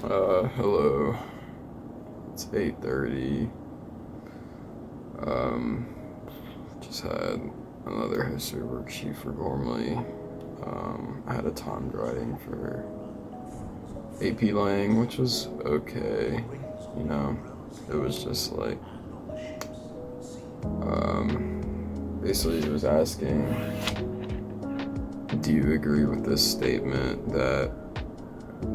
Hello. It's 8:30. Um, just had another history worksheet for Gormley. I had a timed writing for AP Lang, which was okay. You know, it was just like, basically it was asking, do you agree with this statement that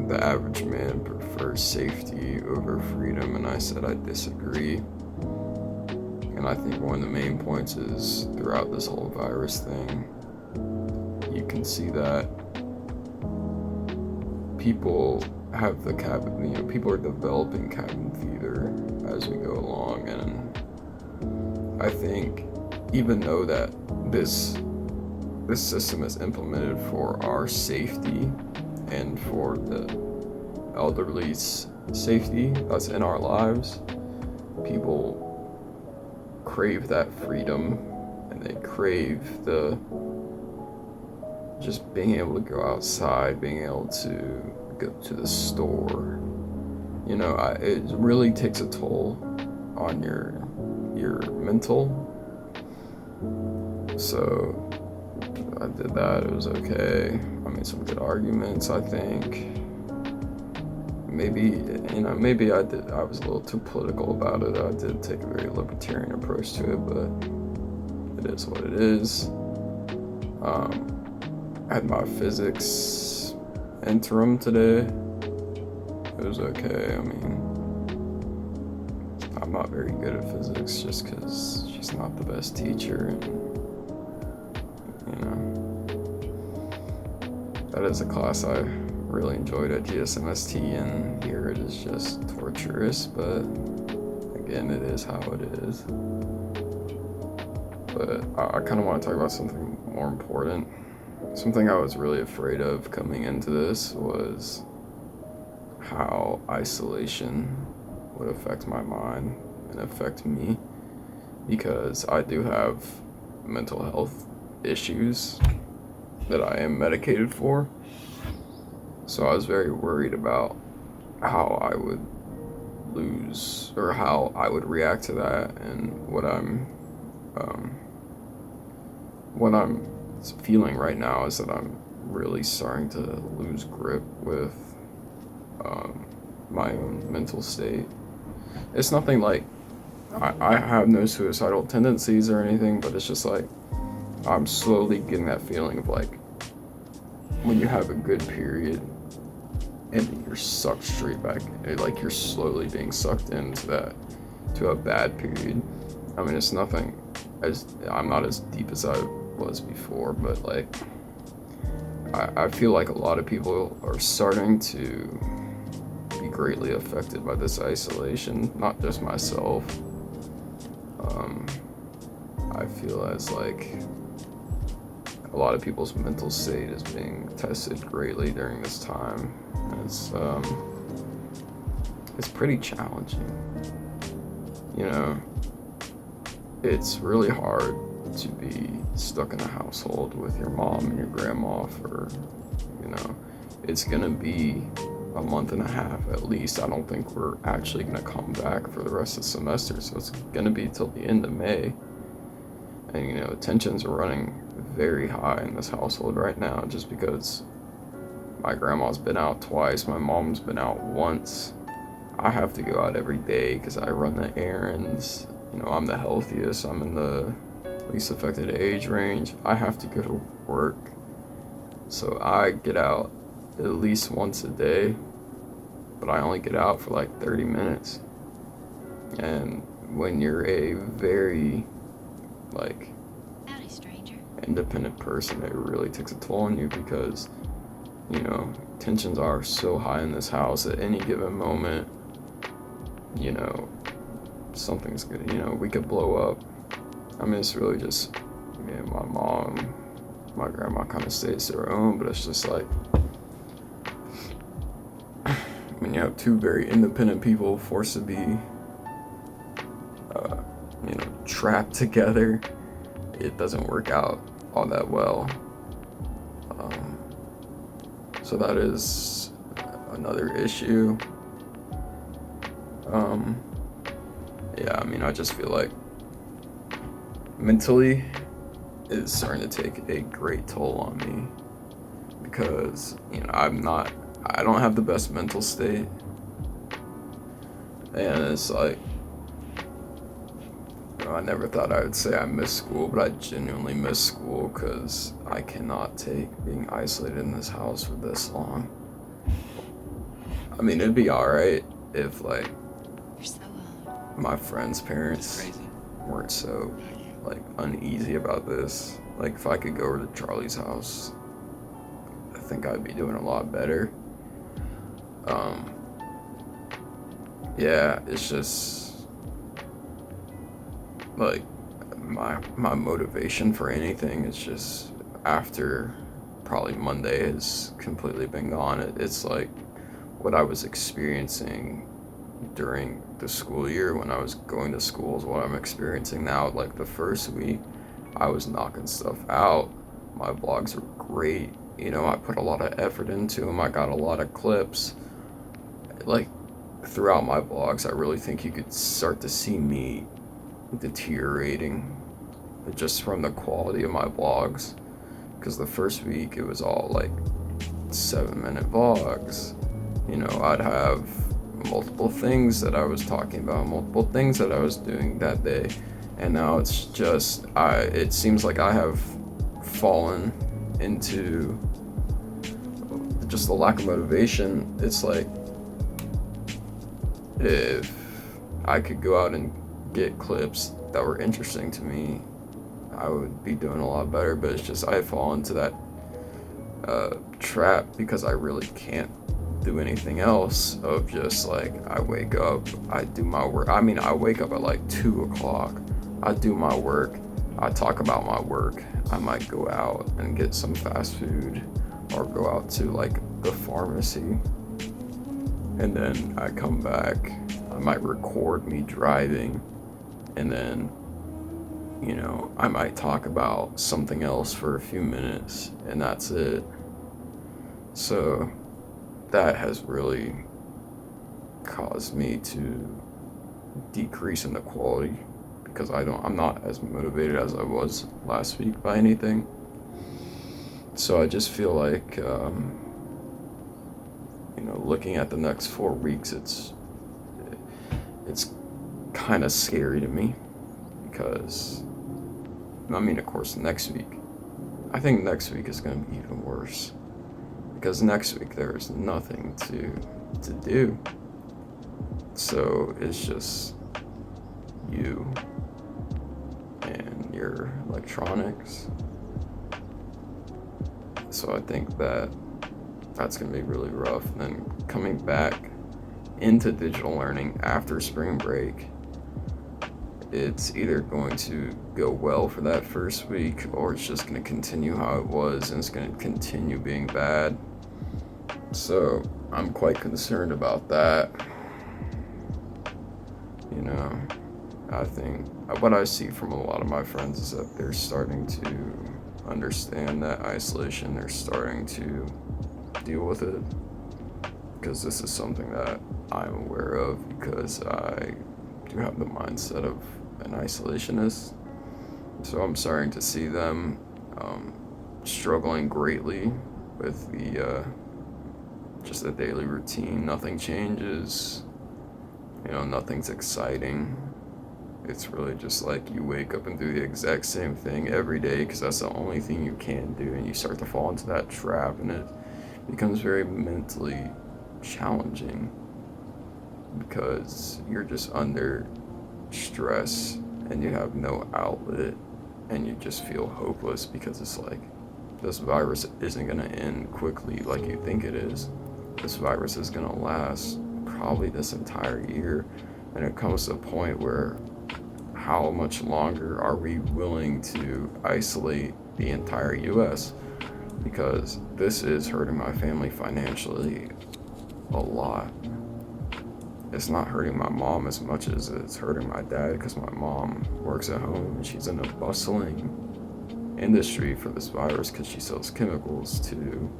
the average man prefers safety over freedom? And I said I disagree. And I think one of the main points is throughout this whole virus thing, you can see that people have the people are developing cabin fever as we go along. And I think even though that this system is implemented for our safety and for the elderly's safety that's in our lives, people crave that freedom, and they crave the just being able to go outside, being able to go to the store. It really takes a toll on your mental. So I did that. It was okay. I made some good arguments, I think. Maybe I was a little too political about it. I did take a very libertarian approach to it, but it is what it is. I had my physics interim today. It was okay. I mean, I'm not very good at physics just because she's not the best teacher, and that is a class I really enjoyed at GSMST, and here it is just torturous, but again, it is how it is. But I kind of want to talk about something more important. Something I was really afraid of coming into this was how isolation would affect my mind and affect me, because I do have mental health issues that I am medicated for. So I was very worried about how I would lose, or how I would react to that, and what I'm feeling right now is that I'm really starting to lose grip with my own mental state. It's nothing like I have no suicidal tendencies or anything, but it's just like I'm slowly getting that feeling of like when you have a good period and you're sucked straight back, like you're slowly being sucked into a bad period. I mean, it's nothing, I'm not as deep as I was before, but like I feel like a lot of people are starting to be greatly affected by this isolation, not just myself. I feel as like a lot of people's mental state is being tested greatly during this time. And it's pretty challenging. It's really hard to be stuck in a household with your mom and your grandma for, it's gonna be a month and a half at least. I don't think we're actually gonna come back for the rest of the semester, so it's gonna be till the end of May. And tensions are running very high in this household right now, just because my grandma's been out twice, my mom's been out once. I have to go out every day because I run the errands. I'm the healthiest, I'm in the least affected age range. I have to go to work, so I get out at least once a day, but I only get out for like 30 minutes. And when you're a very independent person, it really takes a toll on you, because tensions are so high in this house. At any given moment, something's gonna, we could blow up. I mean, it's really just me and my mom. My grandma kind of stays to her own, but it's just like when you have two very independent people forced to be trapped together, it doesn't work out all that well. So that is another issue. Um, yeah, I mean, I just feel like mentally it's starting to take a great toll on me because, I don't have the best mental state. And it's like, I never thought I would say I miss school, but I genuinely miss school because I cannot take being isolated in this house for this long. I mean, it'd be alright if, like, You're so my friends' it's parents crazy. weren't so, like, uneasy about this. Like, if I could go over to Charlie's house, I think I'd be doing a lot better. Um, yeah, it's just, like, my motivation for anything is just after probably Monday has completely been gone. It's like what I was experiencing during the school year when I was going to school is what I'm experiencing now. Like the first week, I was knocking stuff out. My blogs were great. I put a lot of effort into them. I got a lot of clips. Like throughout my blogs, I really think you could start to see me deteriorating just from the quality of my blogs. Because the first week it was all like 7-minute vlogs. I'd have multiple things that I was talking about, multiple things that I was doing that day, and now it's just it seems like I have fallen into just the lack of motivation. It's like if I could go out and get clips that were interesting to me, I would be doing a lot better. But it's just I fall into that trap because I really can't do anything else of just like I wake up, I do my work. I mean, I wake up at like 2 o'clock, I do my work, I talk about my work, I might go out and get some fast food or go out to like the pharmacy, and then I come back, I might record me driving, and then I might talk about something else for a few minutes, and that's it. So that has really caused me to decrease in the quality because I'm not as motivated as I was last week by anything. So I just feel like looking at the next 4 weeks, it's kind of scary to me because I mean, of course, next week. I think next week is going to be even worse because next week there's nothing to do. So it's just you and your electronics. So I think that's going to be really rough. And then coming back into digital learning after spring break, it's either going to go well for that first week or it's just going to continue how it was and it's going to continue being bad. So I'm quite concerned about that. I think what I see from a lot of my friends is that they're starting to understand that isolation, they're starting to deal with it, because this is something that I'm aware of because I do have the mindset of an isolationist. So I'm starting to see them struggling greatly with the just the daily routine. Nothing changes. Nothing's exciting. It's really just like you wake up and do the exact same thing every day because that's the only thing you can do, and you start to fall into that trap, and it becomes very mentally challenging because you're just under stress and you have no outlet and you just feel hopeless because it's like this virus isn't going to end quickly like you think it is. This virus is going to last probably this entire year, and it comes to a point where how much longer are we willing to isolate the entire US? Because this is hurting my family financially a lot. It's not hurting my mom as much as it's hurting my dad because my mom works at home and she's in a bustling industry for this virus because she sells chemicals to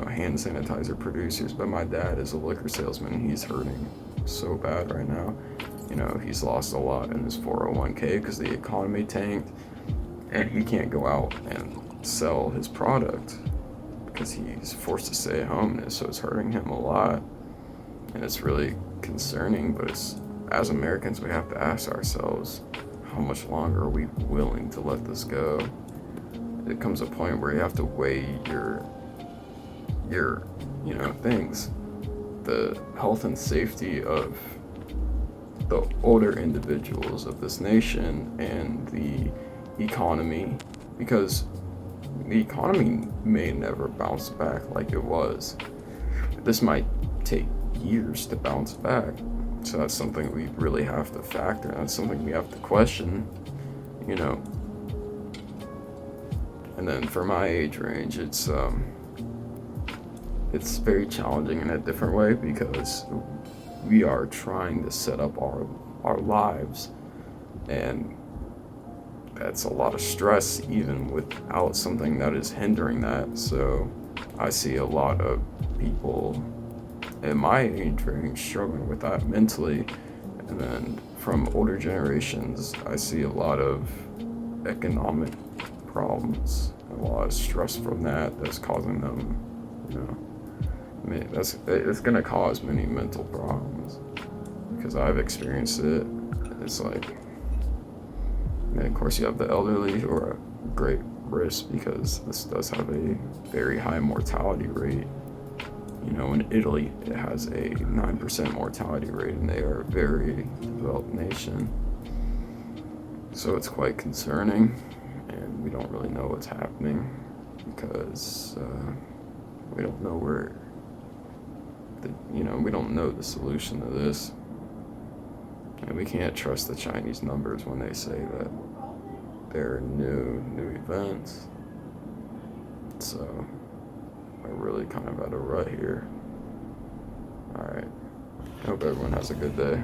hand sanitizer producers. But my dad is a liquor salesman and he's hurting so bad right now. You know, he's lost a lot in his 401k because the economy tanked, and he can't go out and sell his product because he's forced to stay at home, so it's hurting him a lot, and it's really concerning. But as Americans, we have to ask ourselves, how much longer are we willing to let this go? It comes a point where you have to weigh your things, the health and safety of the older individuals of this nation and the economy, because the economy may never bounce back like it was. This might take years to bounce back. So that's something we really have to factor. That's something we have to question, you know. And then for my age range, it's very challenging in a different way because we are trying to set up our lives, and that's a lot of stress even without something that is hindering that. So I see a lot of people in my age range struggling with that mentally. And then from older generations, I see a lot of economic problems, a lot of stress from that's causing them, you know. I mean, it's gonna cause many mental problems because I've experienced it. It's like, and of course you have the elderly who are at great risk because this does have a very high mortality rate. You know, in Italy, it has a 9% mortality rate, and they are a very developed nation. So it's quite concerning, and we don't really know what's happening because we don't know we don't know the solution to this. And we can't trust the Chinese numbers when they say that they're new events. So we're really kind of at a rut here. Alright. I hope everyone has a good day.